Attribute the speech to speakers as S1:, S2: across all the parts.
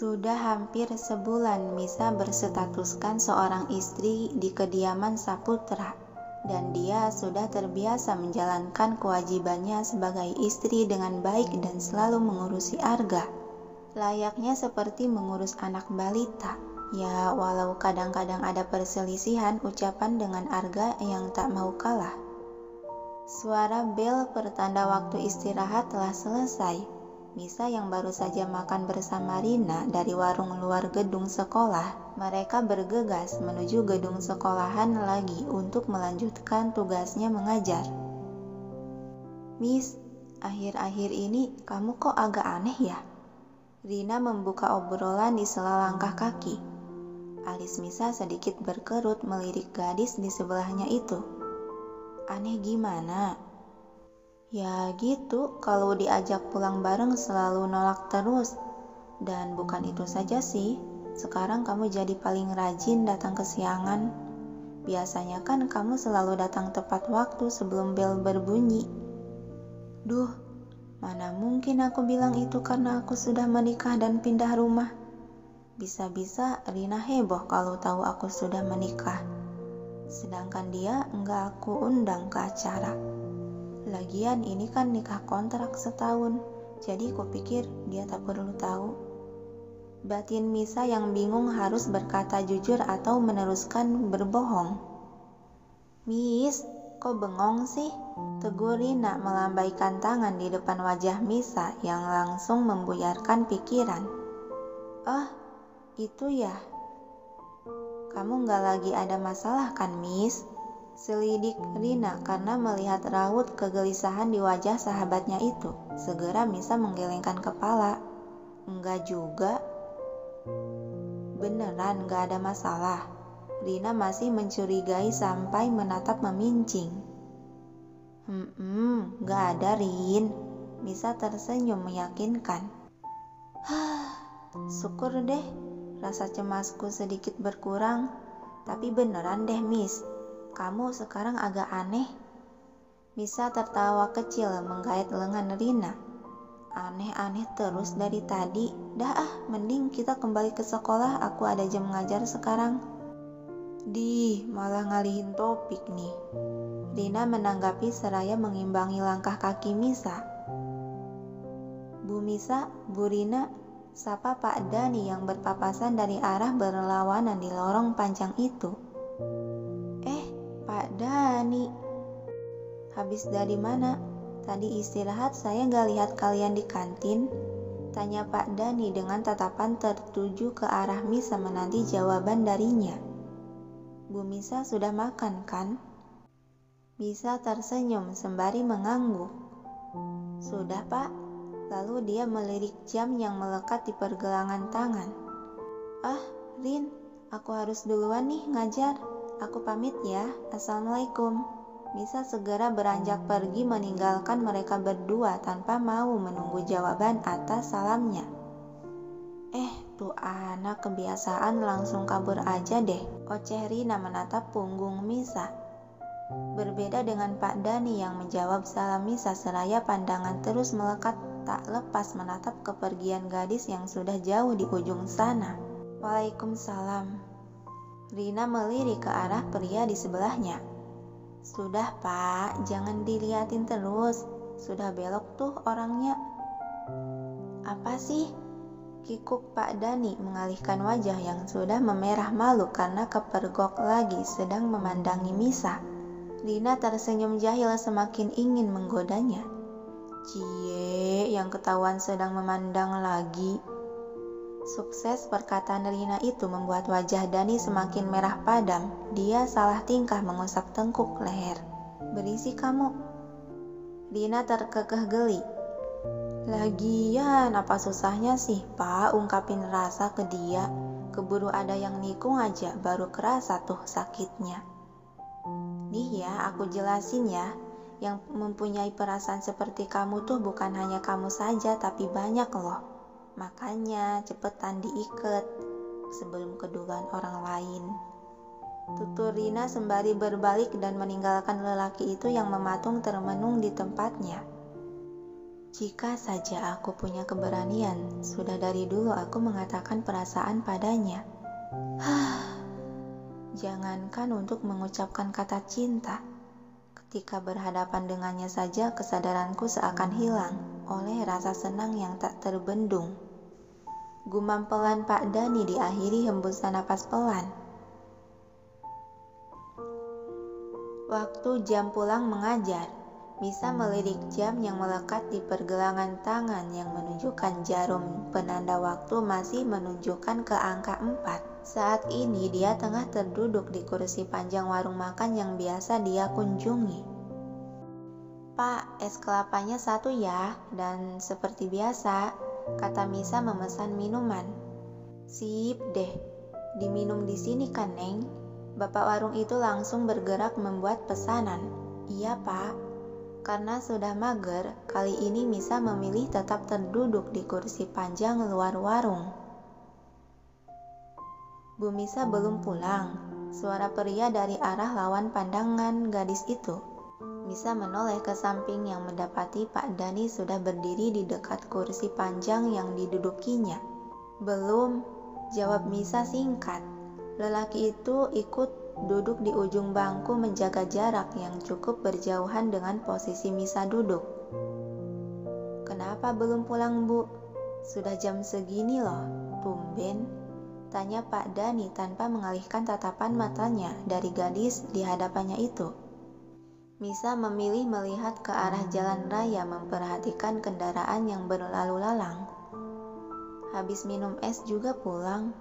S1: Sudah hampir sebulan Misa berstatuskan seorang istri di kediaman Saputra, dan dia sudah terbiasa menjalankan kewajibannya sebagai istri dengan baik dan selalu mengurusi Arga. Layaknya seperti mengurus anak balita. Ya, walau kadang-kadang ada perselisihan ucapan dengan Arga yang tak mau kalah. Suara bel pertanda waktu istirahat telah selesai. Misa yang baru saja makan bersama Rina dari warung luar gedung sekolah, mereka bergegas menuju gedung sekolahan lagi untuk melanjutkan tugasnya mengajar. "Miss, akhir-akhir ini kamu kok agak aneh ya?" Rina membuka obrolan di sela langkah kaki. Alis Misa sedikit berkerut melirik gadis di sebelahnya itu. "Aneh gimana?" "Ya gitu, kalau diajak pulang bareng selalu nolak terus. Dan bukan itu saja sih, sekarang kamu jadi paling rajin datang kesiangan. Biasanya kan kamu selalu datang tepat waktu sebelum bel berbunyi." "Duh, mana mungkin aku bilang itu karena aku sudah menikah dan pindah rumah. Bisa-bisa Rina heboh kalau tahu aku sudah menikah. Sedangkan dia enggak aku undang ke acara. Lagian ini kan nikah kontrak setahun, jadi kupikir dia tak perlu tahu." Batin Misa yang bingung harus berkata jujur atau meneruskan berbohong. "Miss, kok bengong sih?" tegur Rina melambaikan tangan di depan wajah Misa yang langsung membuyarkan pikiran. "Oh, itu ya. Kamu nggak lagi ada masalah kan, Miss?" Selidik Rina karena melihat raut kegelisahan di wajah sahabatnya itu. Segera Misa menggelengkan kepala. "Enggak juga." "Beneran gak ada masalah?" Rina masih mencurigai sampai menatap memincing. Gak ada, Rin." Misa tersenyum meyakinkan. Syukur deh, rasa cemasku sedikit berkurang. Tapi beneran deh, Miss, kamu sekarang agak aneh." Misa tertawa kecil menggait lengan Rina. "Aneh-aneh terus dari tadi. Dah mending kita kembali ke sekolah, aku ada jam ngajar sekarang." Malah ngalihin topik nih." Rina menanggapi seraya mengimbangi langkah kaki Misa. "Bu Misa, Bu Rina," sapa Pak Dani yang berpapasan dari arah berlawanan di lorong panjang itu. "Pak Dani, habis dari mana? Tadi istirahat saya gak lihat kalian di kantin," tanya Pak Dani dengan tatapan tertuju ke arah Misa menanti jawaban darinya. "Bu Misa sudah makan kan?" Misa tersenyum sembari mengangguk. "Sudah, Pak." Lalu dia melirik jam yang melekat di pergelangan tangan. Rin, aku harus duluan nih ngajar. Aku pamit ya. Assalamualaikum." Misa segera beranjak pergi meninggalkan mereka berdua tanpa mau menunggu jawaban atas salamnya. Tuh anak kebiasaan langsung kabur aja deh, oceh Rina menatap punggung Misa. Berbeda dengan Pak Dani yang menjawab salam Misa seraya pandangan terus melekat tak lepas menatap kepergian gadis yang sudah jauh di ujung sana. "Waalaikumsalam." Rina melirik ke arah pria di sebelahnya. "Sudah, Pak, jangan diliatin terus. Sudah belok tuh orangnya." "Apa sih?" kikuk Pak Dani mengalihkan wajah yang sudah memerah malu karena kepergok lagi sedang memandangi Misa. Rina tersenyum jahil semakin ingin menggodanya. "Cie, yang ketahuan sedang memandang lagi." Sukses perkataan Rina itu membuat wajah Dani semakin merah padam. Dia salah tingkah mengusap tengkuk leher. "Berisik kamu." Rina terkekeh geli. "Lagian apa susahnya sih, Pak, ungkapin rasa ke dia? Keburu ada yang nikung aja baru kerasa tuh sakitnya." "Nih ya, aku jelasin ya. Yang mempunyai perasaan seperti kamu tuh bukan hanya kamu saja, tapi banyak loh. Makanya cepetan diikat sebelum keduluan orang lain." Tutur Rina sembari berbalik dan meninggalkan lelaki itu yang mematung termenung di tempatnya. Jika saja aku punya keberanian, sudah dari dulu aku mengatakan perasaan padanya. Jangankan untuk mengucapkan kata cinta. Ketika berhadapan dengannya saja kesadaranku seakan hilang oleh rasa senang yang tak terbendung. Gumam pelan Pak Dani diakhiri hembusan napas pelan. Waktu jam pulang mengajar. Misa melirik jam yang melekat di pergelangan tangan yang menunjukkan jarum penanda waktu masih menunjukkan ke angka 4. Saat ini dia tengah terduduk di kursi panjang warung makan yang biasa dia kunjungi. "Pak, es kelapanya 1 ya, dan seperti biasa," kata Misa memesan minuman. "Sip deh, diminum di sini kan, Neng?" Bapak warung itu langsung bergerak membuat pesanan. "Iya, Pak." Karena sudah mager, kali ini Misa memilih tetap terduduk di kursi panjang luar warung. "Bu Misa belum pulang," suara pria dari arah lawan pandangan gadis itu. Misa menoleh ke samping yang mendapati Pak Dani sudah berdiri di dekat kursi panjang yang didudukinya. "Belum," jawab Misa singkat. Lelaki itu ikut duduk di ujung bangku menjaga jarak yang cukup berjauhan dengan posisi Misa duduk. "Kenapa belum pulang, Bu? Sudah jam segini loh, tumben," tanya Pak Dani tanpa mengalihkan tatapan matanya dari gadis di hadapannya itu. Misa memilih melihat ke arah jalan raya memperhatikan kendaraan yang berlalu lalang. "Habis minum es juga pulang?"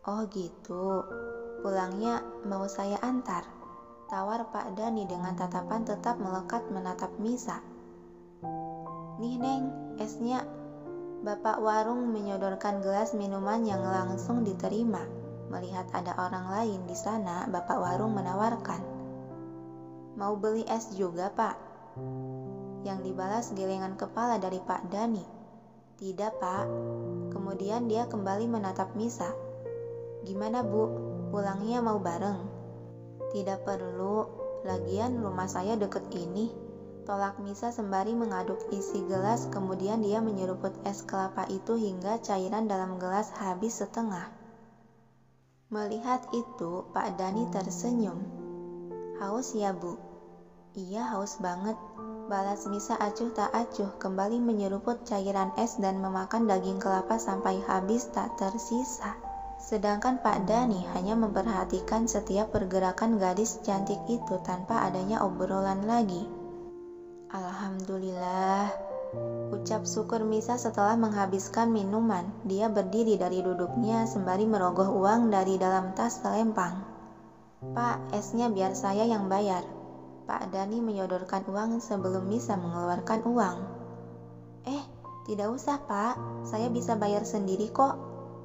S1: "Oh gitu. Pulangnya mau saya antar," tawar Pak Dani dengan tatapan tetap melekat menatap Misa. "Nih Neng, esnya." Bapak warung menyodorkan gelas minuman yang langsung diterima. Melihat ada orang lain di sana, bapak warung menawarkan. "Mau beli es juga, Pak?" Yang dibalas gelengan kepala dari Pak Dani. "Tidak, Pak." Kemudian dia kembali menatap Misa. "Gimana, Bu? Pulangnya mau bareng?" "Tidak perlu, lagian rumah saya deket ini," tolak Misa sembari mengaduk isi gelas. Kemudian dia menyeruput es kelapa itu hingga cairan dalam gelas habis setengah. Melihat itu, Pak Dani tersenyum. "Haus ya, Bu?" "Iya, haus banget," balas Misa acuh tak acuh, kembali menyeruput cairan es dan memakan daging kelapa sampai habis tak tersisa. Sedangkan Pak Dani hanya memperhatikan setiap pergerakan gadis cantik itu tanpa adanya obrolan lagi. "Alhamdulillah," ucap syukur Misa setelah menghabiskan minuman. Dia berdiri dari duduknya sembari merogoh uang dari dalam tas selempang. "Pak, esnya biar saya yang bayar." Pak Dani menyodorkan uang sebelum Misa mengeluarkan uang. Tidak usah, Pak. Saya bisa bayar sendiri kok."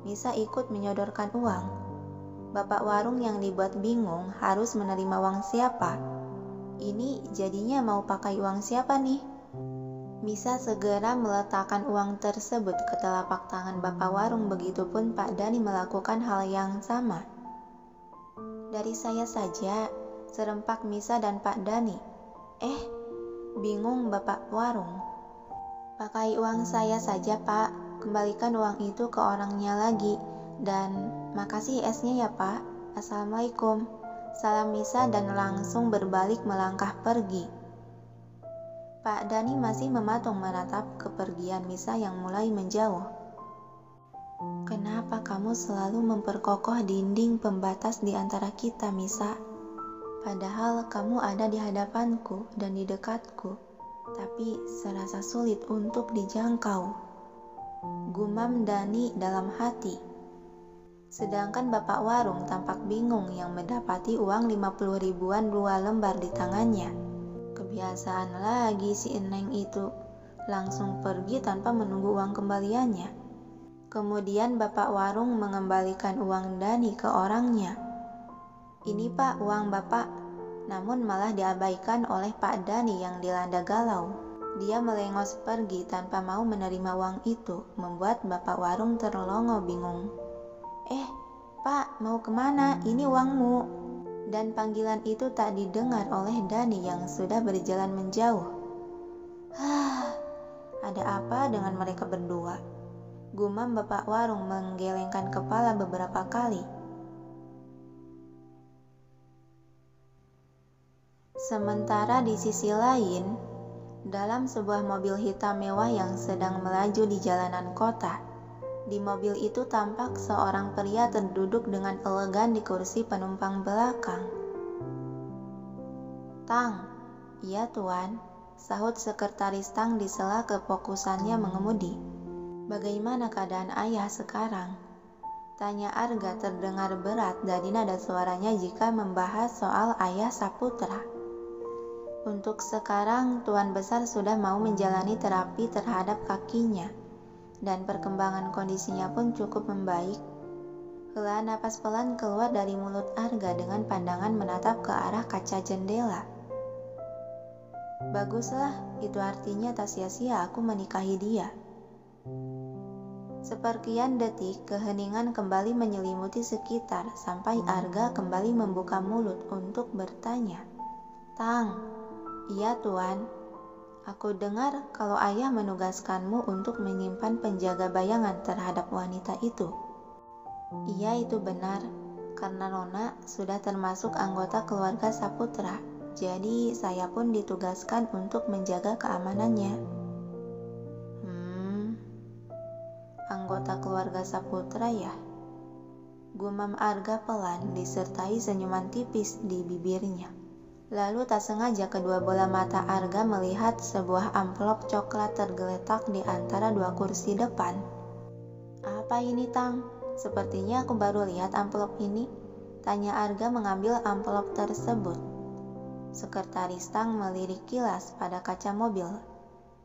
S1: Misa ikut menyodorkan uang. Bapak warung yang dibuat bingung harus menerima uang siapa. Ini jadinya mau pakai uang siapa nih? Misa segera meletakkan uang tersebut ke telapak tangan bapak warung, begitupun Pak Dani melakukan hal yang sama. "Dari saya saja," serempak Misa dan Pak Dani. Bingung bapak warung. "Pakai uang saya saja, Pak. Kembalikan uang itu ke orangnya lagi. Dan makasih esnya ya, Pak. Assalamualaikum." Salam Misa dan langsung berbalik melangkah pergi. Pak Dani masih mematung menatap kepergian Misa yang mulai menjauh. "Kenapa kamu selalu memperkokoh dinding pembatas di antara kita, Misa? Padahal kamu ada di hadapanku dan di dekatku, tapi serasa sulit untuk dijangkau," gumam Dani dalam hati. Sedangkan bapak warung tampak bingung yang mendapati uang 50 ribuan 2 lembar di tangannya. Kebiasaan lagi si Eneng itu, langsung pergi tanpa menunggu uang kembaliannya. Kemudian bapak warung mengembalikan uang Dani ke orangnya. "Ini Pak, uang Bapak." Namun malah diabaikan oleh Pak Dani yang dilanda galau. Dia melengos pergi tanpa mau menerima uang itu, membuat bapak warung terlongo bingung. Pak, mau kemana? Ini uangmu." Dan panggilan itu tak didengar oleh Dani yang sudah berjalan menjauh. Ada apa dengan mereka berdua? Gumam bapak warung menggelengkan kepala beberapa kali. Sementara di sisi lain, dalam sebuah mobil hitam mewah yang sedang melaju di jalanan kota, di mobil itu tampak seorang pria terduduk dengan elegan di kursi penumpang belakang. "Tang." "Iya, Tuan," sahut sekretaris Tang di sela kefokusannya mengemudi. "Bagaimana keadaan ayah sekarang?" tanya Arga terdengar berat dari nada suaranya jika membahas soal ayah Saputra. "Untuk sekarang Tuan Besar sudah mau menjalani terapi terhadap kakinya, dan perkembangan kondisinya pun cukup membaik." Hela napas pelan keluar dari mulut Arga dengan pandangan menatap ke arah kaca jendela. "Baguslah, itu artinya tak sia-sia aku menikahi dia." Seperkian detik keheningan kembali menyelimuti sekitar sampai Arga kembali membuka mulut untuk bertanya. "Tang." "Iya, Tuan. Aku dengar kalau ayah menugaskanmu untuk menyimpan penjaga bayangan terhadap wanita itu." "Iya, itu benar. Karena Nona sudah termasuk anggota keluarga Saputra, jadi saya pun ditugaskan untuk menjaga keamanannya." Anggota keluarga Saputra ya?" Gumam Arga pelan disertai senyuman tipis di bibirnya. Lalu tak sengaja kedua bola mata Arga melihat sebuah amplop coklat tergeletak di antara dua kursi depan. "Apa ini, Tang? Sepertinya aku baru lihat amplop ini," tanya Arga mengambil amplop tersebut. Sekretaris Tang melirik kilas pada kaca mobil.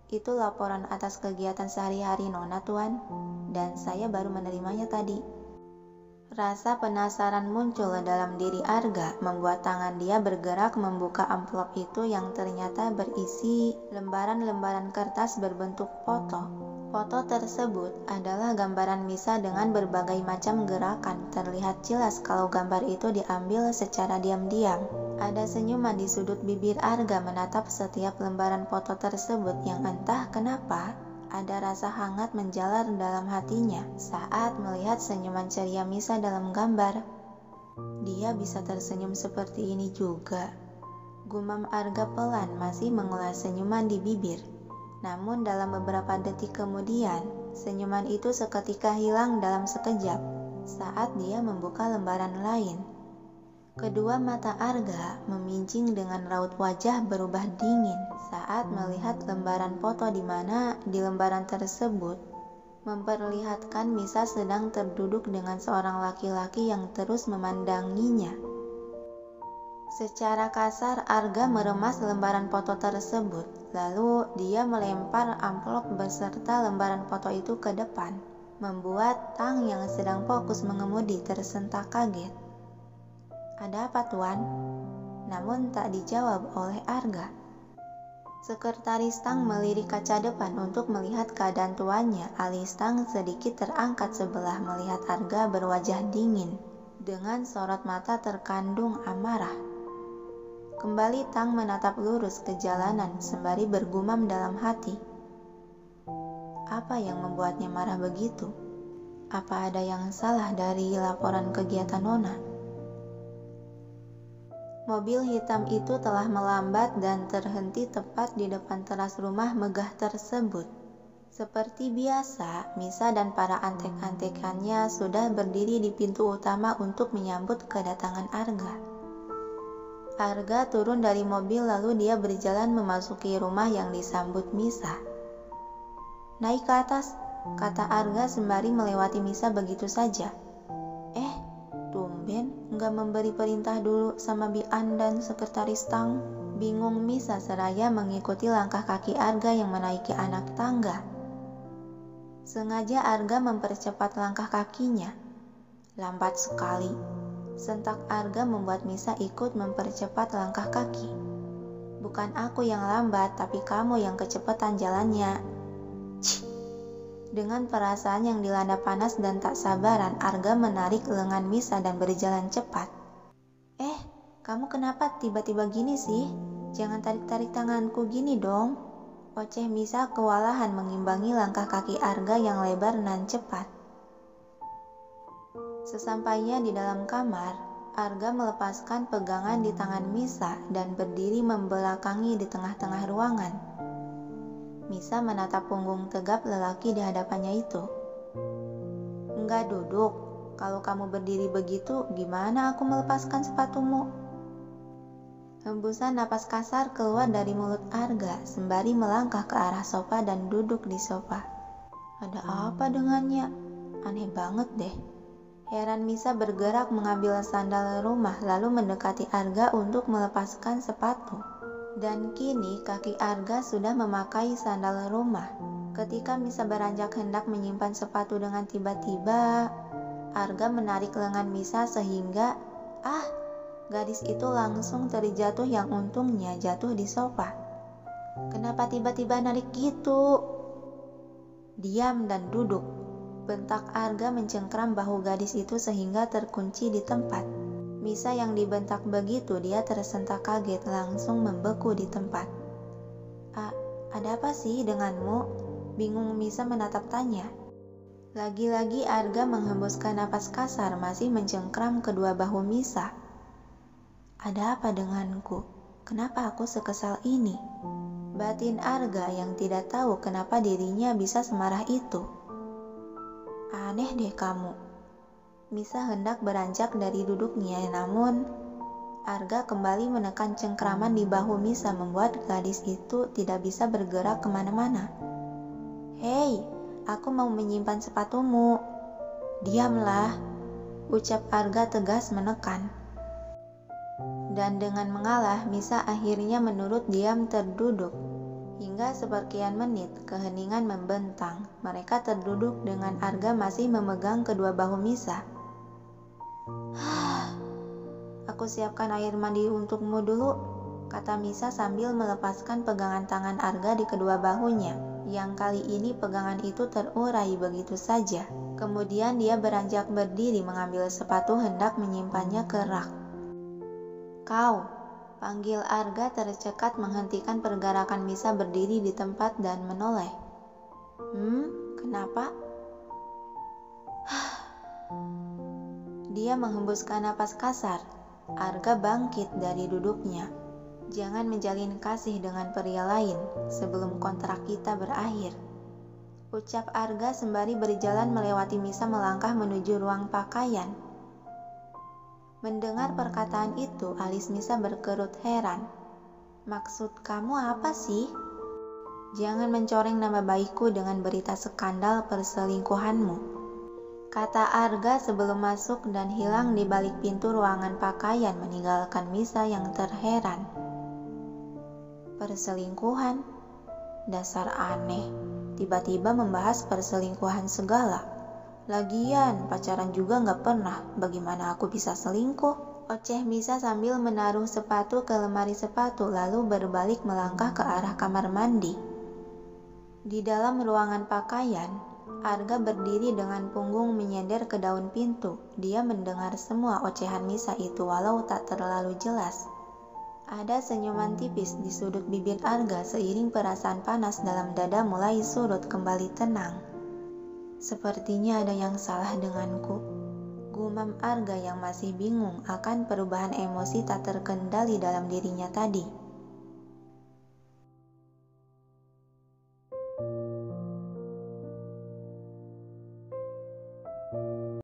S1: "Itu laporan atas kegiatan sehari-hari Nona, Tuan, dan saya baru menerimanya tadi." Rasa penasaran muncul dalam diri Arga, membuat tangan dia bergerak membuka amplop itu yang ternyata berisi lembaran-lembaran kertas berbentuk foto. Foto tersebut adalah gambaran misa dengan berbagai macam gerakan. Terlihat jelas kalau gambar itu diambil secara diam-diam. Ada senyuman di sudut bibir Arga menatap setiap lembaran foto tersebut yang entah kenapa ada rasa hangat menjalar dalam hatinya saat melihat senyuman ceria Misa dalam gambar. Dia bisa tersenyum seperti ini juga. Gumam Arga pelan masih mengulas senyuman di bibir. Namun dalam beberapa detik kemudian, senyuman itu seketika hilang dalam sekejap saat dia membuka lembaran lain. Kedua mata Arga memincing dengan raut wajah berubah dingin saat melihat lembaran foto di mana di lembaran tersebut memperlihatkan Misa sedang terduduk dengan seorang laki-laki yang terus memandanginya. Secara kasar Arga meremas lembaran foto tersebut, lalu dia melempar amplop beserta lembaran foto itu ke depan, membuat Tang yang sedang fokus mengemudi tersentak kaget. "Ada apa, Tuan?" Namun tak dijawab oleh Arga. Sekretaris Tang melirik kaca depan untuk melihat keadaan tuannya. Alis Tang sedikit terangkat sebelah melihat Arga berwajah dingin dengan sorot mata terkandung amarah. Kembali Tang menatap lurus ke jalanan sembari bergumam dalam hati. Apa yang membuatnya marah begitu? Apa ada yang salah dari laporan kegiatan Nona? Mobil hitam itu telah melambat dan terhenti tepat di depan teras rumah megah tersebut. Seperti biasa, Misa dan para antek-antekannya sudah berdiri di pintu utama untuk menyambut kedatangan Arga. Arga turun dari mobil lalu dia berjalan memasuki rumah yang disambut Misa. "Naik ke atas," kata Arga sembari melewati Misa begitu saja. Tumben nggak memberi perintah dulu sama Bian dan sekretaris Tang. Bingung Misa seraya mengikuti langkah kaki Arga yang menaiki anak tangga. Sengaja Arga mempercepat langkah kakinya. Lambat sekali. Sentak Arga membuat Misa ikut mempercepat langkah kaki. "Bukan aku yang lambat, tapi kamu yang kecepatan jalannya." Dengan perasaan yang dilanda panas dan tak sabaran, Arga menarik lengan Misa dan berjalan cepat. Kamu kenapa tiba-tiba gini sih? Jangan tarik-tarik tanganku gini dong." Oceh Misa kewalahan mengimbangi langkah kaki Arga yang lebar dan cepat. Sesampainya di dalam kamar, Arga melepaskan pegangan di tangan Misa dan berdiri membelakangi di tengah-tengah ruangan. Misa menatap punggung tegap lelaki di hadapannya itu. "Enggak duduk, kalau kamu berdiri begitu gimana aku melepaskan sepatumu?" Hembusan napas kasar keluar dari mulut Arga sembari melangkah ke arah sofa dan duduk di sofa. Ada apa dengannya? Aneh banget deh. Heran Misa bergerak mengambil sandal rumah lalu mendekati Arga untuk melepaskan sepatu. Dan kini kaki Arga sudah memakai sandal rumah. Ketika Misa beranjak hendak menyimpan sepatu dengan tiba-tiba, Arga menarik lengan Misa sehingga gadis itu langsung terjatuh yang untungnya jatuh di sofa. "Kenapa tiba-tiba narik gitu?" "Diam dan duduk," bentak Arga mencengkram bahu gadis itu sehingga terkunci di tempat. Misa yang dibentak begitu dia tersentak kaget langsung membeku di tempat. Ada apa sih denganmu?" bingung Misa menatap tanya. Lagi-lagi Arga menghembuskan napas kasar masih mencengkram kedua bahu Misa. "Ada apa denganku? Kenapa aku sekesal ini?" batin Arga yang tidak tahu kenapa dirinya bisa semarah itu. "Aneh deh kamu." Misa hendak beranjak dari duduknya, namun Arga kembali menekan cengkraman di bahu Misa membuat gadis itu tidak bisa bergerak kemana-mana. "Hei, aku mau menyimpan sepatumu." "Diamlah," ucap Arga tegas menekan. Dan dengan mengalah, Misa akhirnya menurut diam terduduk. Hingga seperkian menit, keheningan membentang. Mereka terduduk dengan Arga masih memegang kedua bahu Misa. "Aku siapkan air mandi untukmu dulu," kata Misa sambil melepaskan pegangan tangan Arga di kedua bahunya. Yang kali ini pegangan itu terurai begitu saja. Kemudian dia beranjak berdiri mengambil sepatu hendak menyimpannya ke rak. "Kau," panggil Arga tercekat menghentikan pergerakan Misa berdiri di tempat dan menoleh. Kenapa?" Dia menghembuskan napas kasar. Arga bangkit dari duduknya. "Jangan menjalin kasih dengan pria lain sebelum kontrak kita berakhir," ucap Arga sembari berjalan melewati Misa melangkah menuju ruang pakaian. Mendengar perkataan itu, alis Misa berkerut heran. "Maksud kamu apa sih? Jangan mencoreng nama baikku dengan berita skandal perselingkuhanmu," kata Arga sebelum masuk dan hilang di balik pintu ruangan pakaian meninggalkan Misa yang terheran. Perselingkuhan? Dasar aneh, tiba-tiba membahas perselingkuhan segala. Lagian pacaran juga gak pernah, bagaimana aku bisa selingkuh? Oceh Misa sambil menaruh sepatu ke lemari sepatu lalu berbalik melangkah ke arah kamar mandi. Di dalam ruangan pakaian, Arga berdiri dengan punggung menyender ke daun pintu. Dia mendengar semua ocehan Misa itu walau tak terlalu jelas. Ada senyuman tipis di sudut bibir Arga seiring perasaan panas dalam dada mulai surut kembali tenang. "Sepertinya ada yang salah denganku," gumam Arga yang masih bingung akan perubahan emosi tak terkendali dalam dirinya tadi.